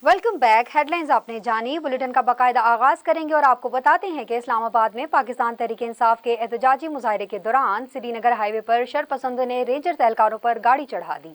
Welcome back. Headlines आपने जानी। Bulletin का बाकायदा आगाज करेंगे और आपको बताते हैं कि इस्लामाबाद में पाकिस्तान तहरीक इंसाफ के एहतजाजी मुजाहरे के दौरान श्रीनगर हाईवे पर शरपसंदों ने रेंजर्स एहलकारों पर गाड़ी चढ़ा दी,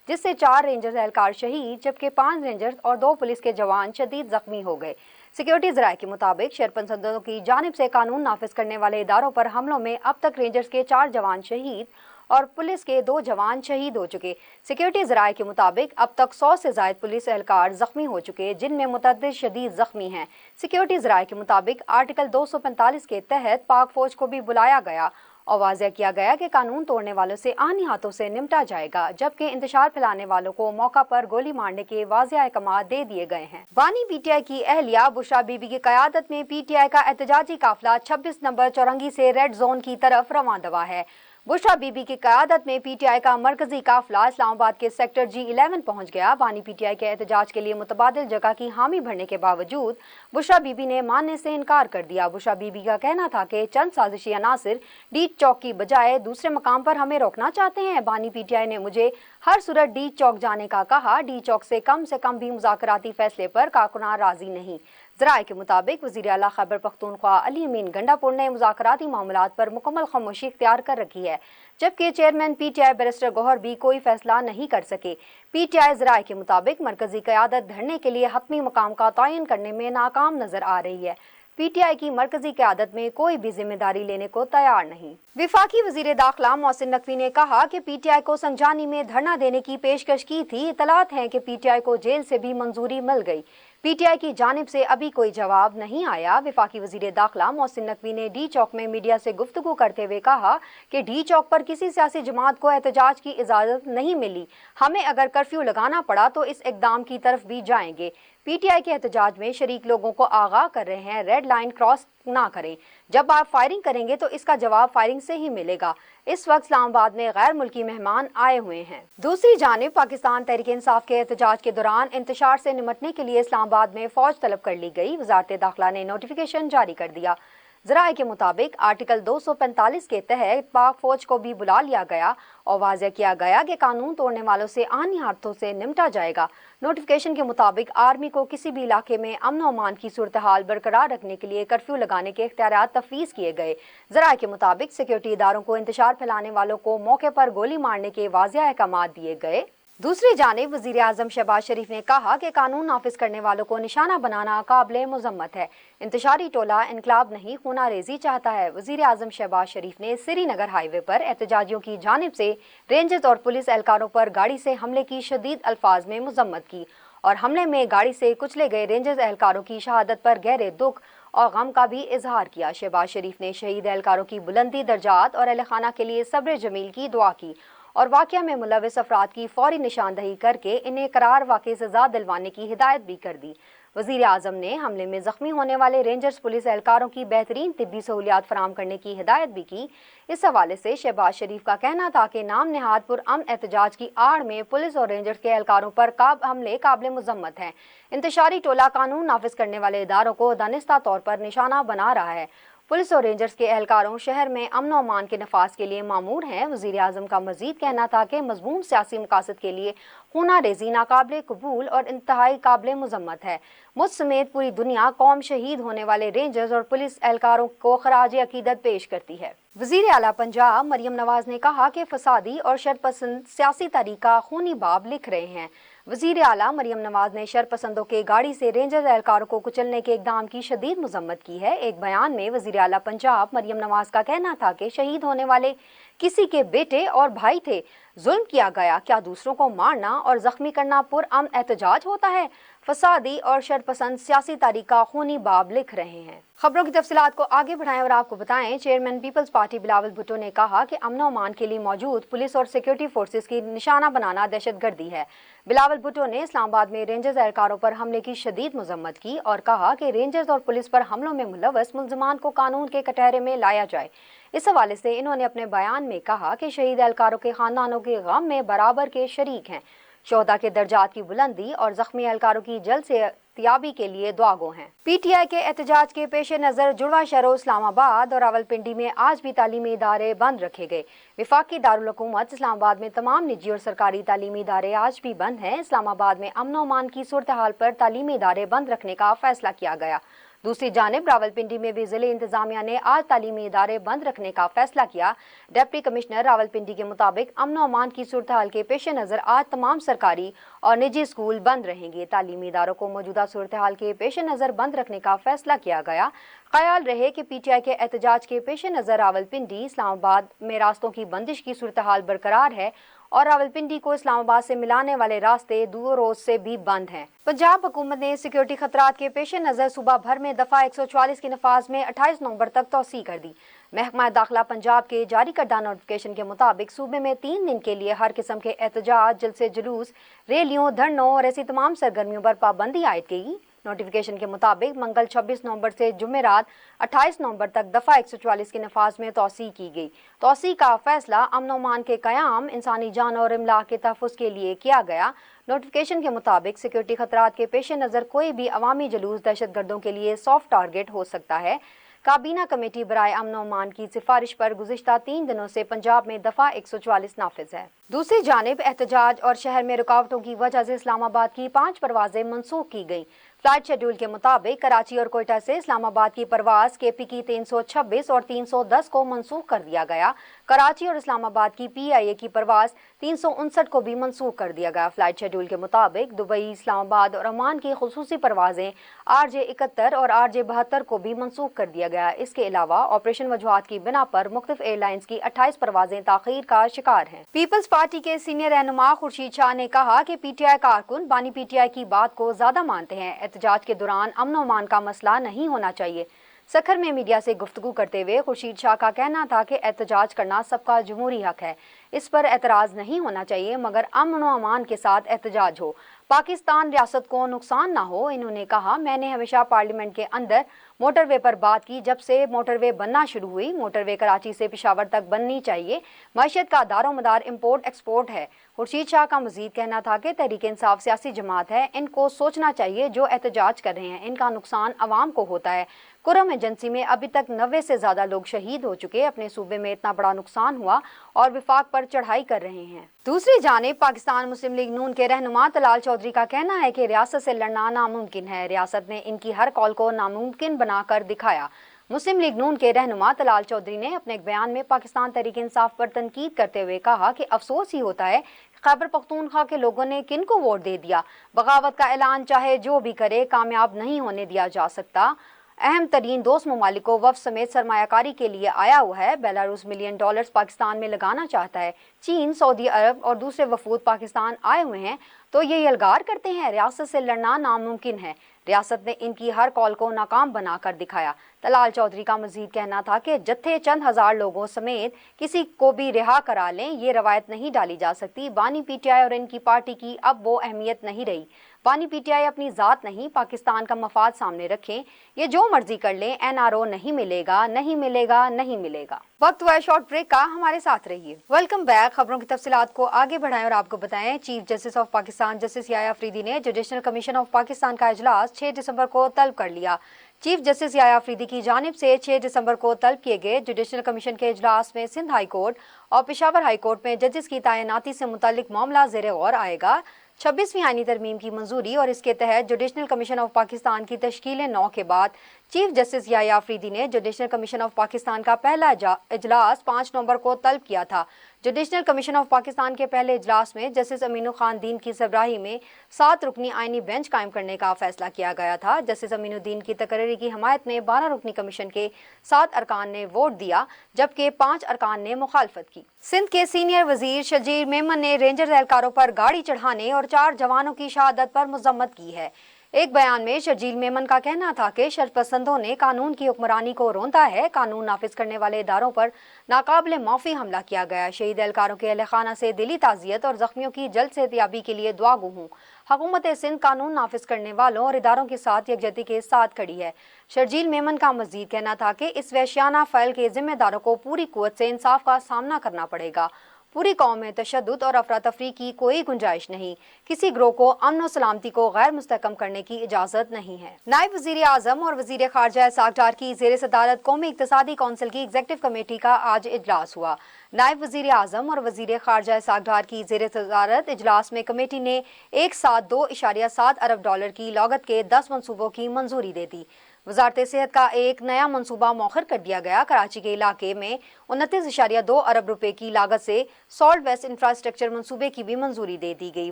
जिससे 4 रेंजर्स एहलकार शहीद जबकि 5 रेंजर्स और 2 पुलिस के जवान शदीद जख्मी हो गए। सिक्योरिटी जराये के मुताबिक शरपसंदों की जानिब से कानून नाफिज करने वाले इदारों पर हमलों में अब तक रेंजर्स के 4 जवान शहीद और पुलिस के 2 जवान शहीद हो चुके। सिक्योरिटी जराये के मुताबिक अब तक 100 से ज्यादा पुलिस एहलकार जख्मी हो चुके, जिनमें मुतअद्दिद शदीद जख्मी हैं। सिक्योरिटी जराये के मुताबिक आर्टिकल 245 के तहत पाक फौज को भी बुलाया गया और वाज़ेह किया गया कि कानून तोड़ने वालों से आनी हाथों से निपटा जाएगा, जबकि इंतशार फैलाने वालों को मौका पर गोली मारने के वाज़ेह अहकामात दे दिए गए हैं। बानी पीटीआई की अहलिया बुशरा बीबी की क़यादत में पीटीआई का एहतजाजी काफिला 26 नंबर चौरंगी से रेड जोन की तरफ रवां दवा है। बुशरा बीबी की क़यादत में पीटीआई का मरकजी काफिला इस्लामाबाद के सेक्टर G11 पहुंच गया। बानी पीटीआई के एहतजाज के लिए मुतबादिल जगह की हामी भरने के बावजूद बुशरा बीबी ने मानने से इनकार कर दिया। बुशरा बीबी का कहना था कि चंद साजिशी अनासिर डीच चौक की बजाय दूसरे मकाम पर हमें रोकना चाहते हैं। बानी पीटीआई ने मुझे हर सूरत डीच चौक जाने का कहा। डीच चौक से कम भी मुज़ाकराती फैसले पर कारकुनान राजी नहीं। ज़राए के मुताबिक वज़ीर आला खैबर पख्तूनख्वा अली अमीन गंडापुर ने मुज़ाकराती मामलात पर मुकम्मल खामोशी इख्तियार कर रखी है, जबकि चेयरमैन पीटीआई बैरिस्टर गौहर भी कोई फैसला नहीं कर सके। पीटीआई ज़राए के मुताबिक मरकजी क़यादत धरने के लिए हतमी मकाम का तयन करने में नाकाम नजर आ रही है। पीटीआई की मरकजी क़यादत में कोई भी जिम्मेदारी लेने को तैयार नहीं। विफाकी वज़ीर दाखिला मोहसिन नकवी ने कहा कि पीटीआई को संजानी में धरना देने की पेशकश की थी। इतलात हैं कि पीटीआई को जेल से भी मंजूरी मिल गई। पीटीआई की जानिब से अभी कोई जवाब नहीं आया। विफाकी वज़ीर दाखिला मोहसिन नकवी ने डी चौक में मीडिया से गुफ्तगू करते हुए कहा कि डी चौक पर किसी सियासी जमात को एहतजाज की इजाज़त नहीं मिली। हमें अगर कर्फ्यू लगाना पड़ा तो इस इक़दाम की तरफ भी जाएंगे। पीटीआई के एहतजाज में शरीक लोगों को आगाह कर रहे हैं, रेड लाइन क्रॉस ना करें। जब आप फायरिंग करेंगे तो इसका जवाब फायरिंग से ही मिलेगा। इस वक्त इस्लामाबाद में गैर मुल्की मेहमान आए हुए हैं। दूसरी जानिब पाकिस्तान तहरीक इंसाफ के एहतजाज के दौरान इंतशार से निमटने के लिए इस्लामाबाद में फौज तलब कर ली गई। वज़ारत दाखिला ने नोटिफिकेशन जारी कर दिया। ज़राए के मुताबिक आर्टिकल 245 के तहत पाक फौज को भी बुला लिया गया और वाज़ेह किया गया कि कानून तोड़ने वालों से आनी हाथों से निपटा जाएगा। नोटिफिकेशन के मुताबिक आर्मी को किसी भी इलाके में अमन और अमान की सूरत हाल बरकरार रखने के लिए कर्फ्यू लगाने के इख्तियारात तफवीज़ किए गए। ज़राए के मुताबिक सिक्योरिटी इदारों को इंतशार फैलाने वालों को मौके पर गोली मारने के वाज़ेह अहकामात दिए गए। दूसरी जानिब वज़ीर आज़म शहबाज शरीफ ने कहा कि कानून नाफिज करने वालों को निशाना बनाना काबिल मुज़म्मत है। इंतशारी टोला इनकलाब नहीं खूना रेजी चाहता है। वज़ीर आज़म शहबाज शरीफ ने श्रीनगर हाईवे पर एहतजाजियों की जानिब से रेंजर्स और पुलिस एहलकारों पर गाड़ी से हमले की शदीद अल्फाज में मुज़म्मत की और हमले में गाड़ी से कुचले गए रेंजर्स एहलकारों की शहादत पर गहरे दुख और गम का भी इजहार किया। शहबाज शरीफ ने शहीद एहलकारों की बुलंदी दर्जात और अहल खाना के लिए सब्र जमील की दुआ की और वाक़या में मुलविस अफराद की फौरी निशानदही करके इन्हें करार वाक़ई सज़ा दिलवाने की हिदायत भी कर दी। वज़ीर आज़म ने हमले में ज़ख्मी होने वाले रेंजर्स पुलिस एहलकारों की बेहतरीन तिब्बी सहूलियात फराहम करने की हिदायत भी की। इस हवाले से शहबाज शरीफ का कहना था कि नाम नहाद पुरअमन एहतजाज की आड़ में पुलिस और रेंजर्स के एहलकारों पर हमले काबिल मुज़म्मत हैं। इंतशारी टोला कानून नाफिज करने वाले इदारों को दानिस्ता तौर पर निशाना बना रहा है। पुलिस और रेंजर्स के एहलकारों शहर में अमन और अमान के नफाज के लिए मामूर हैं। वज़ीर आज़म का मजीद कहना था कि मज़मूम सियासी मकासद के लिए खूना रेजी नाकाबिल कबूल और इंतहाई काबिल मुज़म्मत है। मुझ समेत पूरी दुनिया कौम शहीद होने वाले रेंजर्स और पुलिस एहलकारों को खराज अकीदत पेश करती है। वज़ीर आला पंजाब मरियम नवाज ने कहा कि फसादी और शरपसंद सियासी तरीका खूनी बाब लिख रहे हैं। वज़ीर आला मरियम नवाज ने शरपसंदों के गाड़ी से रेंजर्स एहलकारों को कुचलने के इक़दाम की शदीद मुज़म्मत की है। एक बयान में वज़ीर आला पंजाब मरियम नवाज का कहना था कि शहीद होने वाले किसी के बेटे और भाई थे, जुल्म किया गया। क्या दूसरों को मारना और जख्मी करना पुरअमन एहतजाज होता है? फसादी और शरपसंद सियासी तरीका खूनी बाब लिख रहे हैं। खबरों की तफसीलात को आगे बढ़ाएं और आपको बताएं, chairman peoples party Bilawal Bhutto ने कहा कि अमन और अमान के लिए मौजूद पुलिस और सिक्योरिटी फोर्सेस की निशाना बनाना दहशतगर्दी है। बिलावल भुट्टो ने इस्लामाबाद में रेंजर्स एहलकारों पर हमले की शदीद मजम्मत की और कहा कि रेंजर्स और पुलिस पर हमलों में मुलव्वस मुल्ज़िमान को कानून के कटहरे में लाया जाए। इस हवाले से इन्होंने अपने बयान में कहा कि शहीद एहलकारों के खानदानों के गम में बराबर के शरीक हैं। शोहदा के दर्जात की बुलंदी और जख्मी एहलकारों की जल्द से तियाबी के लिए दुआ गो हैं। PTI के एहतजाज के पेश नज़र जुड़वा शहरों इस्लामाबाद और रावलपिंडी में आज भी तालीमी इदारे बंद रखे गए। वफाकी दारुल हुकूमत इस्लामाबाद में तमाम निजी और सरकारी तालीमी इदारे आज भी बंद हैं। इस्लामाबाद में अमन व अमान की सूरत हाल पर तालीमी इदारे बंद रखने का फैसला किया गया। दूसरी जानिब रावलपिंडी में भी जिले इंतजामिया ने आज तालीमी इदारे बंद रखने का फैसला किया। डिप्टी कमिश्नर रावलपिंडी के मुताबिक अमन व अमान की सूरत हाल के पेश नज़र आज तमाम सरकारी और निजी स्कूल बंद रहेंगे। तालीमी इदारों को मौजूदा सूरत हाल के पेश नज़र बंद रखने का फैसला किया गया। ख्याल रहे कि PTI के एहतजाज के पेश नज़र रावलपिंडी इस्लामाबाद में रास्तों की बंदिश की सूरत हाल बरकरार है और रावलपिंडी को इस्लामाबाद से मिलाने वाले रास्ते 2 रोज से भी बंद हैं। पंजाब हुकूमत ने सिक्योरिटी खतरात के पेश नज़र सूबा भर में दफ़ा 144 के नफाज में 28 नवंबर तक तोसी कर दी। महकमा दाखिला पंजाब के जारी करदा नोटिफिकेशन के मुताबिक सूबे में 3 दिन के लिए हर किस्म के एहतजाज, जलसे जुलूस, रैलियों, धरनों और ऐसी तमाम सरगर्मियों पर पाबंदी आयद की। नोटिफिकेशन के मुताबिक मंगल 26 नवंबर से जुमेरात 28 नवंबर तक दफ़ा 144 के नफाज में तोसी की गई। तोसी का फैसला अमन व अमान के क़याम, इंसानी जान और इमलाक के तहफ़्फ़ुज़ के लिए किया गया। नोटिफिकेशन के मुताबिक सिक्योरिटी खतरात के पेश नज़र कोई भी अवामी जुलूस दहशतगर्दों के लिए सॉफ्ट टारगेट हो सकता है। काबीना कमेटी बराए अमन व अमान की सिफारिश पर गुज़िश्ता 3 दिनों से पंजाब में दफ़ा 144 नाफिज है। दूसरी जानिब एहतजाज और शहर में रुकावटों की वजह से इस्लामाबाद की 5 परवाजें मनसूख की गईं। फ्लाइट शेड्यूल के मुताबिक कराची और कोयटा से इस्लामाबाद की परवाज KP की 326 और 310 को मनसूख कर दिया गया। कराची और इस्लामाबाद की PIA की परवाज 359 को भी मनसूख कर दिया गया। फ्लाइट शेड्यूल के मुताबिक दुबई, इस्लामाबाद और ओमान की खुसूसी परवाजें RJ 71 और RJ 72 को भी मनसूख कर दिया गया। इसके अलावा ऑपरेशन वजूहात की बिना पर मुख्तलिफ एयरलाइंस की 28 परवाजें ताखीर का शिकार हैं। पीपल्स पार्टी के सीनियर रहनुमा खुर्शीद शाह ने कहा कि PTI कारकुन बानी PTI की बात को ज्यादा मानते हैं। एहतजाज के दौरान अमन व अमान का मसला नहीं होना चाहिए। सखर में मीडिया से गुफ्तगू करते हुए खुर्शीद शाह का कहना था कि एहतजाज करना सबका जमहूरी हक है, इस पर एतराज़ नहीं होना चाहिए, मगर अमन व अमान के साथ एहतजाज हो, पाकिस्तान रियासत को नुकसान ना हो। इन्होंने कहा, मैंने हमेशा पार्लियामेंट के अंदर मोटरवे पर बात की। जब से मोटरवे बनना शुरू हुई, मोटरवे कराची से पेशावर तक बननी चाहिए। मईशत का दारोमदार इम्पोर्ट एक्सपोर्ट है। खुर्शीद शाह का मजीद कहना था कि तहरीक इंसाफ सियासी जमात है, इनको सोचना चाहिए जो एहतजाज कर रहे हैं, इनका नुकसान अवाम को होता है। कुरम एजेंसी में अभी तक 90 से ज्यादा लोग शहीद हो चुके। अपने सूबे में इतना बड़ा नुकसान हुआ और विफाक पर चढ़ाई कर रहे हैं। दूसरी जानिब पाकिस्तान मुस्लिम लीग नून के रहनुमा तलाल चौधरी का कहना है कि रियासत से लड़ना नामुमकिन है। रियासत ने इनकी हर कॉल को नामुमकिन बनाकर दिखाया। मुस्लिम लीग नून के रहनुमा तलाल चौधरी ने अपने एक बयान में पाकिस्तान तहरीक इंसाफ पर तनकीद करते हुए कहा कि अफसोस ही होता है खैबर पख्तूनख्वा के लोगों ने किन को वोट दे दिया। बगावत का ऐलान चाहे जो भी करे, कामयाब नहीं होने दिया जा सकता। अहम तरीन दोस्त ममालिक को वफ़ समेत सरमायाकारी के लिए आया हुआ है। बेलारूस $1 मिलियन पाकिस्तान में लगाना चाहता है। चीन, सऊदी अरब और दूसरे वफूद पाकिस्तान आए हुए हैं, तो ये यलगार करते हैं रियासत से लड़ना नामुमकिन है। रियासत ने इनकी हर कॉल को नाकाम बनाकर दिखाया। तलाल चौधरी का मजीद कहना था कि जत्थे चंद हजार लोगों समेत किसी को भी रिहा करा लें, ये रवायत नहीं डाली जा सकती। बानी PTI और इनकी पार्टी की अब वो अहमियत नहीं रही। बानी PTI अपनी ज़ात नहीं, पाकिस्तान का मफाद सामने रखें। ये जो मर्जी कर लें, NRO नहीं मिलेगा, नहीं मिलेगा, नहीं मिलेगा। वक्त हुआ है शॉर्ट ब्रेक का, हमारे साथ रहिए। Welcome back. खबरों की तफसीलात को आगे बढ़ाएं और आपको बताएं, chief justice of Pakistan justice Yahya Afridi ने जुडिशल कमीशन ऑफ पाकिस्तान का इजलास 6 दिसंबर को तलब कर लिया। चीफ जस्टिस याया अफरीदी की जानिब से 6 दिसंबर को तलब किए गए जुडिशल कमीशन के इजलास में सिंध हाई कोर्ट और पेशावर हाई कोर्ट में जजेस की तैनाती से मुतालिक मामला ज़ेर गौर आएगा। 26वीं आईनी तरमीम की मंजूरी और इसके तहत जुडिशल कमीशन ऑफ पाकिस्तान की तश्कील 9 के बाद चीफ जस्टिस याया अफरीदी ने जुडिशल कमीशन ऑफ पाकिस्तान का पहला इजलास 5 नवंबर को तलब किया था। जुडिशल कमीशन ऑफ पाकिस्तान के पहले इजलास में जस्टिस अमीन खान दीन की सरबराही में 7 रुकनी आईनी बेंच कायम करने का फैसला किया गया था। जस्टिस अमीनुद्दीन की तकरीरी की हमायत में 12 रुकनी कमीशन के 7 अरकान ने वोट दिया, जबकि 5 अरकान ने मुखालफत की। सिंध के सीनियर वजीर शजीर मेमन ने रेंजर एहलकारों पर गाड़ी चढ़ाने और 4 जवानों की शहादत पर मजम्मत की है। एक बयान में शजील मेमन का कहना था कि शरपसंदों ने कानून की हुक्मरानी को रोंदा है। कानून नाफिज करने वाले इदारों पर नाकाबिले माफी हमला किया गया। शहीद एहलकारों के अहल खाना से दिली ताज़ियत और जख्मियों की जल्द सेहतियाबी के लिए दुआ गो हूँ। हुकूमत सिंध कानून नाफिज करने वालों और इदारों के साथ यकजहती के साथ खड़ी है। शर्जील मेमन का मजीद कहना था कि इस वहशियाना फैल के जिम्मेदारों को पूरी कुव्वत से इंसाफ का सामना करना पड़ेगा। पूरी कौम में तशद्दुद और अफरा तफरी की कोई गुंजाइश नहीं। किसी ग्रोह को अमन और सलामती को गैर मुस्तहकम करने की इजाज़त नहीं है। नायब वज़ीर आज़म और वज़ीर ख़ारजा इसहाक़ डार की ज़ेर सदारत कौमी इक़्तिसादी कौंसिल की एग्जीक्यूटिव कमेटी का आज इजलास हुआ। नायब वज़ीर आज़म और वज़ीर ख़ारजा इसहाक़ डार की ज़ेर सदारत इजलास में कमेटी ने एक साथ $2.7 अरब की लागत के 10 मनसूबों की मंजूरी दे दी। वजारत सेहत का एक नया मनसूबा मौखर कर दिया गया। कराची के इलाके में 29.2 अरब रुपए की लागत से सॉल्ट वेस्ट इंफ्रास्ट्रक्चर मनसूबे की भी मंजूरी दे दी गई।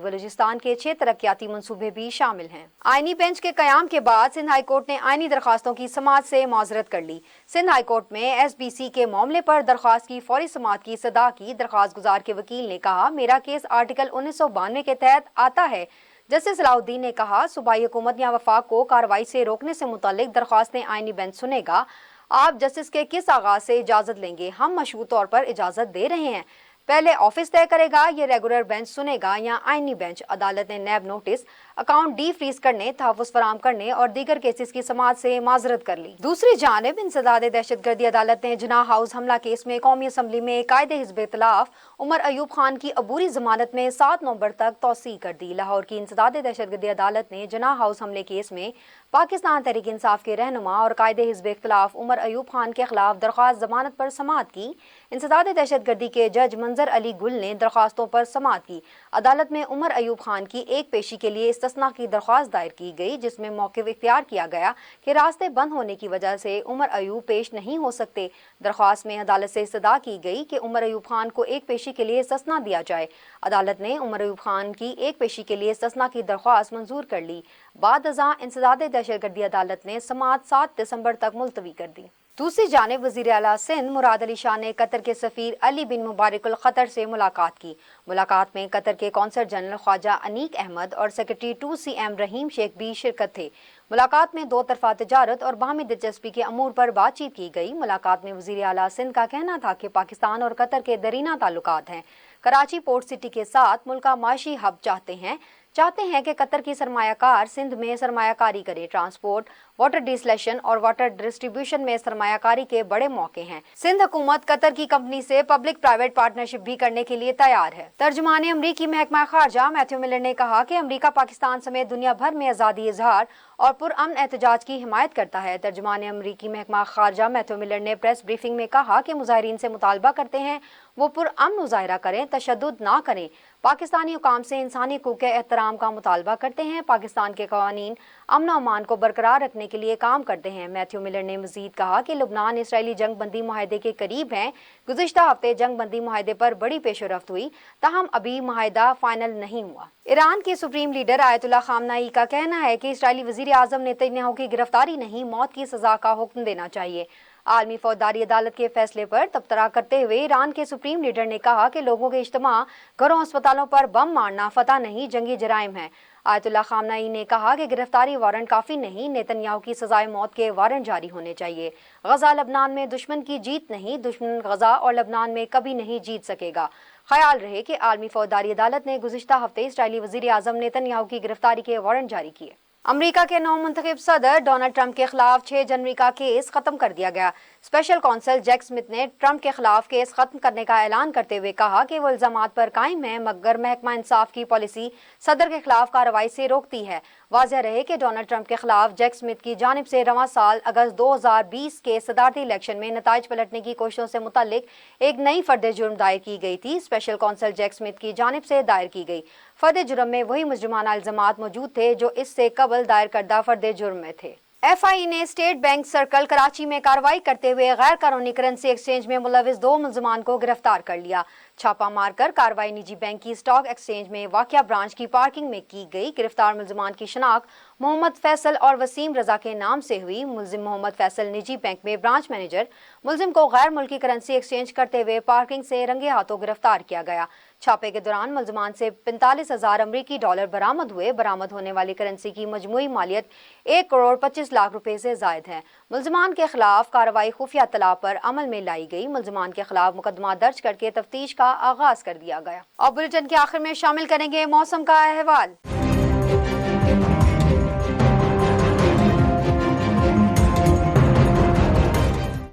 बलूचिस्तान के 6 तरक्याती मनसूबे भी शामिल हैं। आईनी बेंच के कयाम के बाद सिंध हाई कोर्ट ने आईनी दरखास्तों की समाअत से माजरत कर ली। सिंध हाई कोर्ट में SBC के मामले पर दरखास्त की फौरी समाअत की सदा की। दरखास्त गुजार के वकील ने कहा, मेरा केस आर्टिकल 1992 के तहत आता है। जस्टिस सलाउद्दीन ने कहा, सूबाई हुकूमत या वफाक को कार्रवाई से रोकने से मुतालिक दरख्वास्तें आईनी बेंच सुनेगा। आप जस्टिस के किस आगाज से इजाज़त लेंगे? हम मशरूत तौर पर इजाज़त दे रहे हैं। पहले ऑफिस तय करेगा, ये रेगुलर बेंच सुनेगा या आईनी बेंच। अदालत ने नैब नोटिस, अकाउंट डी फ्रीज करने, तहफ़्फ़ुज़ फराहम करने और दीगर केसेस की समाअत से माजरत कर ली। दूसरी जानिब इंसदाद दहशतगर्दी अदालत ने जिनाह हाउस हमला केस में कौमी असम्बली में कायदे हिज़्ब इख्तिलाफ उमर अयूब खान की अबूरी जमानत में 7 नवंबर तक तौसी कर दी। लाहौर की इंसदाद दहशतगर्दी अदालत ने जिनाह हाउस हमले केस में पाकिस्तान तहरीक इंसाफ के रहनुमा और कायदे हिज़्ब इख्तिलाफ उमर अयूब खान के खिलाफ दरख्वास्त जमानत पर समाअत की। इंसदाद दहशतगर्दी के जज मंजर अली गुल ने दरख्वास्तों पर समाअत की। अदालत में उमर अयूब खान की एक पेशी के लिए इस्तिस्ना की दरख्वास्त दायर की गई, जिसमें मौक़िफ़ इख्तियार किया गया कि रास्ते बंद होने की वजह से उमर अयूब पेश नहीं हो सकते। दरख्वास्त में अदालत से इस्तदा की गई कि उमर अयूब खान को एक पेशी के लिए इस्तिस्ना दिया जाए। अदालत ने उमर अयूब खान की एक पेशी के लिए इस्तिस्ना की दरख्वास्त मंजूर कर ली। बाद अज़ां इंसदाद दहशतगर्दी अदालत ने समाअत 7 दिसंबर तक मुलतवी कर दी। दूसरी जानिब वज़ीर आला सिंध मुराद अली शाह ने कतर के सफ़ीर अली बिन मुबारक अल ख़तर से मुलाकात की। मुलाकात में कतर के कौंसल जनरल ख्वाजा अनीक अहमद और सेक्रेटरी 2CM रहीम शेख भी शिरकत थे। मुलाकात में 2 तरफ़ा तिजारत और बाहमी दिलचस्पी के अमूर पर बातचीत की गई। मुलाकात में वज़ीर आला सिंध का कहना था कि पाकिस्तान और कतर के दरीना ताल्लुकात हैं। कराची पोर्ट सिटी के साथ मुल्क का माशी हब चाहते हैं कि कतर की सरमायाकार सिंध में सरमायाकारी करे। ट्रांसपोर्ट, वाटर डिसलेशन और वाटर डिस्ट्रीब्यूशन में सरमायाकारी के बड़े मौके हैं। सिंध हुकूमत कतर की कंपनी से पब्लिक प्राइवेट पार्टनरशिप भी करने के लिए तैयार है। तर्जुमान अमरीकी महकमा खारजा मैथ्यू मिलर ने कहा कि अमरीका पाकिस्तान समेत दुनिया भर में आज़ादी इजहार और पुरअमन एहतजाज की हिमायत करता है। तर्जुमान अमरीकी महकमा खारजा मैथ्यू मिलर ने प्रेस ब्रीफिंग में कहा कि मुजाहिरीन से मुतालबा करते हैं वो पुरअमन मुजाहिरा करें, तशद्दुद ना करें। पाकिस्तानी हुकाम से इंसानी हकूक़ के एहतराम का मुतालबा करते हैं। पाकिस्तान के कवानीन अमन और अमान को बरकरार रखने के लिए काम करते हैं। मैथ्यू मिलर ने मजीद कहा कि लुबनान इसराइली जंग बंदी मुआहदे के करीब हैं। गुज़िश्ता हफ्ते जंग बंदी मुआहदे पर बड़ी पेशरफ्त हुई, ताहम अभी मुआहदा फाइनल नहीं हुआ। ईरान के सुप्रीम लीडर आयतुल्लाह खामनाई का कहना है कि इसराइली वज़ीर आज़म नेतन्याहू की गिरफ्तारी नहीं, मौत की सज़ा का हुक्म देना चाहिए। आलमी फौजदारी अदालत के फैसले पर तबसरा करते हुए ईरान के सुप्रीम लीडर ने कहा कि लोगों के इज्तिमा, घरों, अस्पतालों पर बम मारना फतह नहीं, जंगी जराइम है। आयतुल्लाह खामनाई ने कहा कि गिरफ्तारी वारंट काफ़ी नहीं, नेतन्याहू की सजाए मौत के वारंट जारी होने चाहिए। गजा लबनान में दुश्मन की जीत नहीं, दुश्मन गजा और लबनान में कभी नहीं जीत सकेगा। ख्याल रहे कि आलमी फौजदारी अदालत ने गुज़िश्ता हफ्ते इसराइली वज़ीर आज़म नेतन्याहू की गिरफ्तारी के वारंट जारी किए। अमेरिका के नौमुंतखब सदर डोनाल्ड ट्रंप के खिलाफ 6 जनवरी का केस खत्म कर दिया गया। स्पेशल कौंसल जैक स्मिथ ने ट्रंप के खिलाफ केस खत्म करने का ऐलान करते हुए कहा कि वो इल्जामात पर कायम है, मगर महकमा इंसाफ की पॉलिसी सदर के खिलाफ कार्रवाई से रोकती है। वाज़ेह रहे कि डोनाल्ड ट्रंप के खिलाफ जैक स्मिथ की जानिब से रवां साल अगस्त 2020 के सदारती इलेक्शन में नताइज पलटने की कोशिशों से मुतल्लिक एक नई फर्द जुर्म दायर की गई थी। स्पेशल कौंसल जैक स्मिथ की जानिब से दायर की गई फर्द जुर्म में वही मुजरिमाना इल्जामात मौजूद थे जो इससे कबल दायर करदा फर्द जुर्म में थे। FI ने स्टेट बैंक सर्कल कराची में कार्रवाई करते हुए गैर कानूनी करेंसी एक्सचेंज में मुलविस 2 मुलजमान को गिरफ्तार कर लिया। छापा मारकर कार्रवाई निजी बैंक की स्टॉक एक्सचेंज में वाक़िया ब्रांच की पार्किंग में की गई। गिरफ्तार मुलजमान की शनाख्त मोहम्मद फैसल और वसीम रजा के नाम से हुई। मुलजिम मोहम्मद फैसल निजी बैंक में ब्रांच मैनेजर, मुलजिम को गैर मुल्की करेंसी एक्सचेंज करते हुए पार्किंग से रंगे हाथों गिरफ्तार किया गया। छापे के दौरान मुलजमान से 45,000 अमरीकी डॉलर बरामद हुए। बरामद होने वाली करेंसी की मजमूई मालियत 1 करोड़ 25 लाख रुपए से जायद है। मुलजमान के खिलाफ कार्रवाई खुफिया तला पर अमल में लाई गई। मुलजमान के खिलाफ मुकदमा दर्ज करके तफ्तीश का आगाज कर दिया गया। और बुलेटिन के आखिर में शामिल करेंगे मौसम का अहवाल।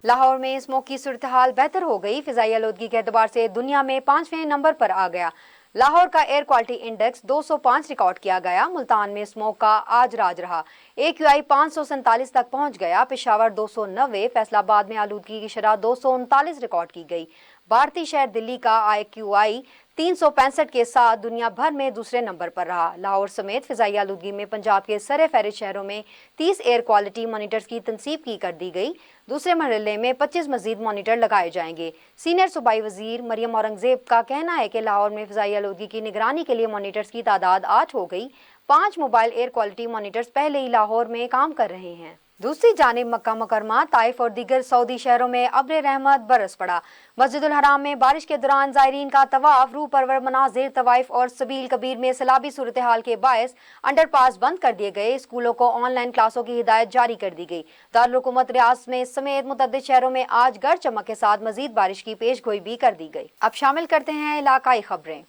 लाहौर में स्मोक की सूरत-हाल बेहतर हो गई। फिजाई आलूदगी के एतबार से दुनिया में 5वें नंबर पर आ गया। लाहौर का एयर क्वालिटी इंडेक्स 205 रिकॉर्ड किया गया। मुल्तान में स्मोक का आज राज रहा। AQI 547 तक पहुंच गया। पेशावर 290, फैसलाबाद में आलूदगी की शरह 239 रिकॉर्ड की गई। भारतीय शहर दिल्ली का IQI 365 के साथ दुनिया भर में दूसरे नंबर पर रहा। लाहौर समेत फिजाई आलूदगी में पंजाब के सरे फहरिस्त शहरों में 30 एयर क्वालिटी मॉनिटर्स की तनसीब की कर दी गई। दूसरे मरहले में 25 मजीद मॉनिटर लगाए जाएंगे। सीनियर सूबाई वजीर मरियम औरंगजेब का कहना है कि लाहौर में फिजाई आलूदगी की निगरानी के लिए मॉनिटर्स की तादाद 8 हो गई। 5 मोबाइल एयर क्वालिटी मॉनिटर्स पहले ही लाहौर में काम कर रहे हैं। दूसरी जानिब मक्का मुकरमा, ताइफ और दीगर सऊदी शहरों में अब्र रहमत बरस पड़ा। मस्जिदुल हराम में बारिश के दौरान ज़ायरीन का तवाफ, रूह परवर मनाजिर, तवाइफ और सबील कबीर में सैलाबी सूरत हाल के बायस अंडरपास बंद कर दिए गए। स्कूलों को ऑनलाइन क्लासों की हिदायत जारी कर दी गई। दारुल हुकूमत रियास में समेत मुतअद्दिद शहरों में आज गरज चमक के साथ मजीद बारिश की पेश गोई भी कर दी गई। अब शामिल करते हैं इलाकाई खबरें।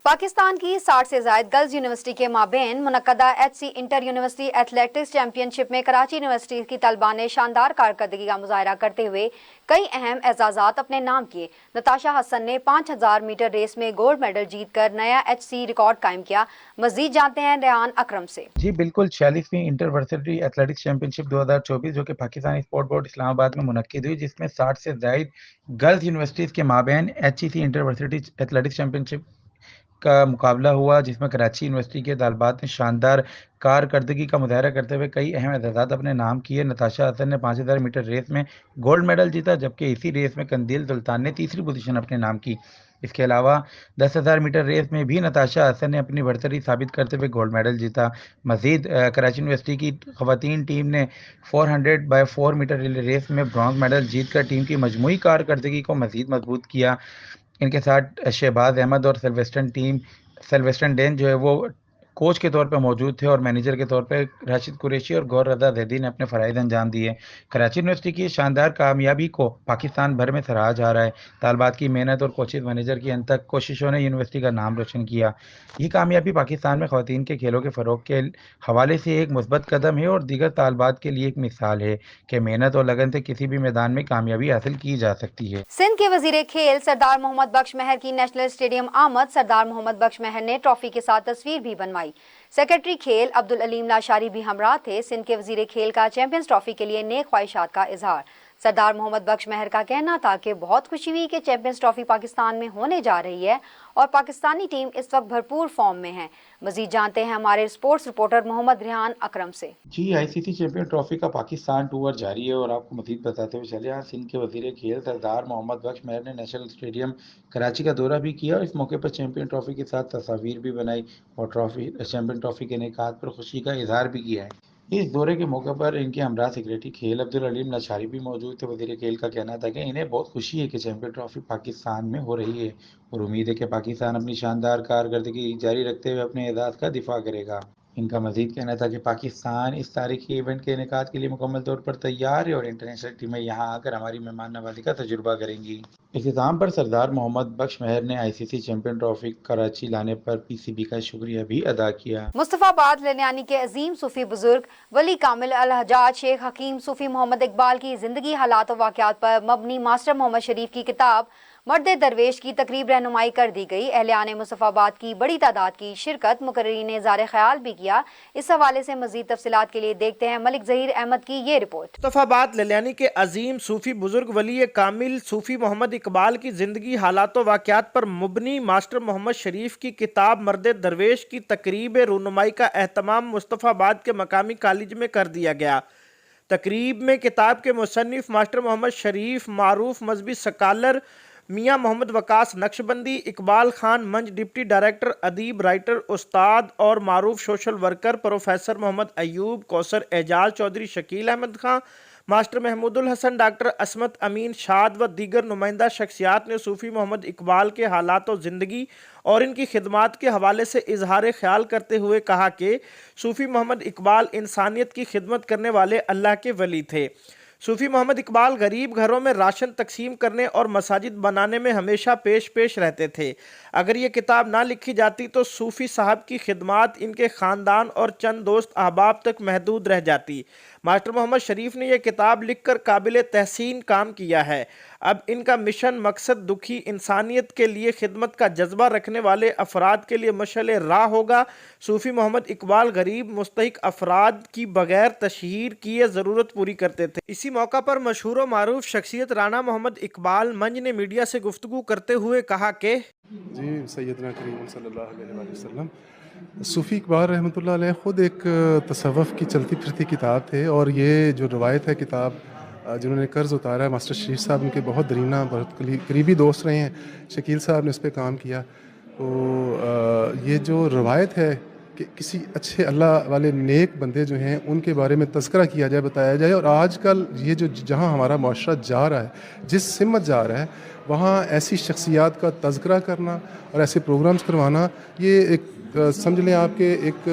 पाकिस्तान की 60 से ज़ायद गर्ल्स यूनिवर्सिटी के माबेन मुनक्कदा HC inter university athletics championship में कराची यूनिवर्सिटी की तलबा ने शानदार कारकर्दगी का मुजाहरा करते हुए कई अहम एजाज़ात अपने नाम किए। नताशा हसन ने 5000 मीटर रेस में गोल्ड मेडल जीतकर नया HC रिकॉर्ड कायम किया। मजीद जानते हैं रेहान अकरम से। जी बिल्कुल, 46वीं इंटरवर्सिटी एथलेटिक्स चैंपियनशिप 2024 जो कि पाकिस्तानी स्पोर्ट बोर्ड इस्लामाबाद में मुनक्किद हुई, जिसमें 60 से ज़ायद गर्ल्स यूनिवर्सिटीज़ के माबेन HEC इंटरवर्सिटी एथलेटिक्स चैंपियनशिप का मुकाबला हुआ, जिसमें कराची यूनिवर्सिटी के तालिबात ने शानदार कारकर्दगी का मुजाहरा करते हुए कई अहम एजाज़ात अपने नाम किए। नताशा हसन ने 5000 मीटर रेस में गोल्ड मेडल जीता, जबकि इसी रेस में कंदील सुल्तान ने तीसरी पोजीशन अपने नाम की। इसके अलावा 10,000 मीटर रेस में भी नताशा हसन ने अपनी बढ़तरी साबित करते हुए गोल्ड मेडल जीता। मजीद कराची यूनिवर्सिटी की ख़वातीन टीम ने 400x4 मीटर रिले रेस में ब्रॉन्ज मेडल जीतकर टीम की मजमूई कारकर्दगी को मजीद मजबूत किया। इनके साथ शहबाज अहमद और सेल्वेस्टन डेन जो है वो कोच के तौर पर मौजूद थे और मैनेजर के तौर पर राशिद कुरैशी और गौर रज़ा जैदी ने अपने फ़राइज़ अंजाम दिए। कराची यूनिवर्सिटी की शानदार कामयाबी को पाकिस्तान भर में सराहा जा रहा है। तालिबात की मेहनत और कोचिज़ मैनेजर की अनथक कोशिशों ने यूनिवर्सिटी का नाम रोशन किया। ये कामयाबी पाकिस्तान में ख़वातीन के खेलों के फ़रोग़ के हवाले से एक मुस्बत कदम है और दीगर तालिबात के लिए एक मिसाल है कि मेहनत और लगन से किसी भी मैदान में कामयाबी हासिल की जा सकती है। सिंध के वजीर खेल सरदार मोहम्मद बख्श महर की नेशनल स्टेडियम आमद। सरदार मोहम्मद बख्श महर ने ट्रॉफी के साथ तस्वीर भी बनवाई। सेक्रेटरी खेल अब्दुल अलीम लाशारी भी हमरा थे। सिंध के वजीर खेल का चैंपियंस ट्रॉफी के लिए नेक ख्वाहिशात का इजहार। सरदार मोहम्मद बख्श महर का कहना था कि बहुत खुशी हुई कि चैंपियंस ट्रॉफी पाकिस्तान में होने जा रही है और पाकिस्तानी टीम इस वक्त भरपूर फॉर्म में है। मजीद जानते हैं हमारे स्पोर्ट्स रिपोर्टर मोहम्मद रेहान अकरम से। जी, ICC चैंपियन ट्रॉफी का पाकिस्तान टूर जारी है और आपको मजीद बताते हुए चले, यहाँ सिंध के वजीर खेल सरदार मोहम्मद बख्श महर ने नेशनल स्टेडियम कराची का दौरा भी किया और इस मौके पर चैंपियन ट्रॉफी के साथ तस्वीर भी बनाई और चैंपियन ट्रॉफी के निकात पर खुशी का इजहार भी किया है। इस दौरे के मौके पर इनके हमरा सेक्रेटरी खेल अब्दुल अलीम लाशारी भी मौजूद थे। वजीर खेल का कहना था कि इन्हें बहुत खुशी है कि चैंपियन ट्रॉफी पाकिस्तान में हो रही है और उम्मीद है कि पाकिस्तान अपनी शानदार कारकर्दगी जारी रखते हुए अपने एजाज़ का दिफा करेगा। इनका मजीद कहना था कि पाकिस्तान इस तारीखी इवेंट के इनेकाद के लिए मुकम्मल तौर पर तैयार है और इंटरनेशनल टीमें यहाँ आकर हमारी मेहमान नवाजी का तजुर्बा करेंगी। इख्तिताम पर सरदार मोहम्मद बख्श महर ने ICC चैंपियन ट्रॉफी कराची लाने पर PCB का शुक्रिया भी अदा किया। मुस्तफाबाद ललियानी के अजीम सूफी बुजुर्ग वली कामिल अल हजाज शेख हकीम सूफी मोहम्मद इकबाल की जिंदगी हालात और वाक़यात पर मबनी मास्टर मोहम्मद शरीफ की किताब मर्द दरवेश की तकरीब रहनुमाई कर दी गई। अहलियान मुस्तफाबाद की बड़ी तादाद की शिरकत, मुकर्रीरीन ने ज़ारे ख्याल भी किया। इस हवाले से मजीद तफसीलात के लिए देखते हैं मलिक ज़हीर अहमद की ये रिपोर्ट। मुस्तफाबाद ललियानी के अजीम सूफी बुजुर्ग वली कामिल सूफी मोहम्मद इकबाल की जिंदगी हालात वाक़यात पर मुबनी मास्टर मोहम्मद शरीफ की किताब मर्द दरवेश की तकरीब रहनुमाई का एहतमाम मुस्तफाबाद के मकामी कॉलेज में कर दिया गया। तकरीब में किताब के मुसन्निफ मास्टर मोहम्मद शरीफ, मारूफ मजहबी स्कॉलर मियाँ मोहम्मद वकास नक्शबंदी, इकबाल खान मंज डिप्टी डायरेक्टर, अदीब, राइटर, उस्ताद और मारूफ social worker professor Mohammad Ayub, Kausar Ejaz Chaudhry, Shakeel Ahmed Khan, master Mahmudul Hasan, doctor Asmat Amin शाद व दीगर नुमाइंदा शख्सियात ने सूफ़ी मोहम्मद इकबाल के हालात और ज़िंदगी और इनकी खिदमात के हवाले से इजहार ख्याल करते हुए कहा कि सूफ़ी मोहम्मद इकबाल इंसानियत की खिदमत करने वाले अल्लाह के वली थे। सूफी मोहम्मद इकबाल गरीब घरों में राशन तकसीम करने और मसाजिद बनाने में हमेशा पेश रहते थे। अगर ये किताब ना लिखी जाती तो सूफी साहब की खिदमात इनके ख़ानदान और चंद दोस्त अहबाब तक महदूद रह जाती। मास्टर मोहम्मद शरीफ ने यह किताब लिखकर काबिल तहसीन काम किया है। अब इनका मिशन मकसद दुखी इंसानियत के लिए खिदमत का जज्बा रखने वाले अफराद के लिए मशअल राह होगा। सूफी मोहम्मद इकबाल गरीब मुस्तहिक अफराद की बगैर तशहीर किए ज़रूरत पूरी करते थे। इसी मौका पर मशहूर व मारूफ शख्सियत राना मोहम्मद इकबाल मंज ने मीडिया से गुफ्तगू करते हुए कहा कि जी सैयदना करीम सल्लल्लाहु अलैहि वसल्लम सूफ़ी इकबाल रहमतुल्लाह अलैह ख़ुद एक तसव्वुफ़ की चलती फिरती किताब थे। और ये जो रवायत है किताब जिन्होंने कर्ज़ उतारा है, मास्टर शरीफ साहब उनके बहुत दरीना बहुत करीबी दोस्त रहे हैं। शकील साहब ने उस पर काम किया। तो ये जो रवायत है कि किसी अच्छे अल्लाह वाले नेक बंदे जो हैं उनके बारे में तज़किरा किया जाए, बताया जाए। और आजकल ये जो जहाँ हमारा माशरा जा रहा है, जिस सिमत जा रहा है, वहाँ ऐसी शख्सियात का तज़किरा करना और ऐसे प्रोग्राम्स करवाना, ये एक समझ लें आपके एक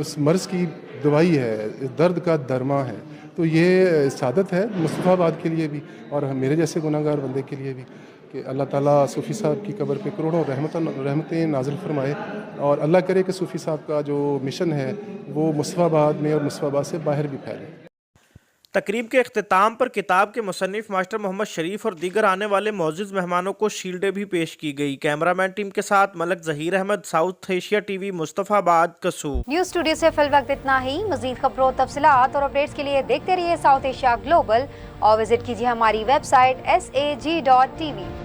उस मर्ज़ की दवाई है, दर्द का दरमा है। तो ये सादत है मुस्तफ़ाबाद के लिए भी और मेरे जैसे गुनाहगार बंदे के लिए भी कि अल्लाह ताला सूफ़ी साहब की कब्र पे करोड़ों रहमतें नाज़िल फरमाए। और अल्लाह करे कि सूफ़ी साहब का जो मिशन है वो मुस्तफ़ाबाद में और मुस्तफ़ाबाद से बाहर भी फैले। तकरीब के अख्तिताम पर किताब के मुसन्निफ मास्टर मोहम्मद शरीफ और दीगर आने वाले मौजूद मेहमानों को शील्डें भी पेश की गई। कैमरामैन टीम के साथ Malik Zaheer Ahmed, South Asia TV, Mustafabad, Kasur. News studio से फिल वक्त इतना ही। मज़ीद खबरों, तफसीलात और अपडेट्स के लिए देखते रहिए साउथ एशिया ग्लोबल और विजिट कीजिए हमारी वेबसाइट sag.tv।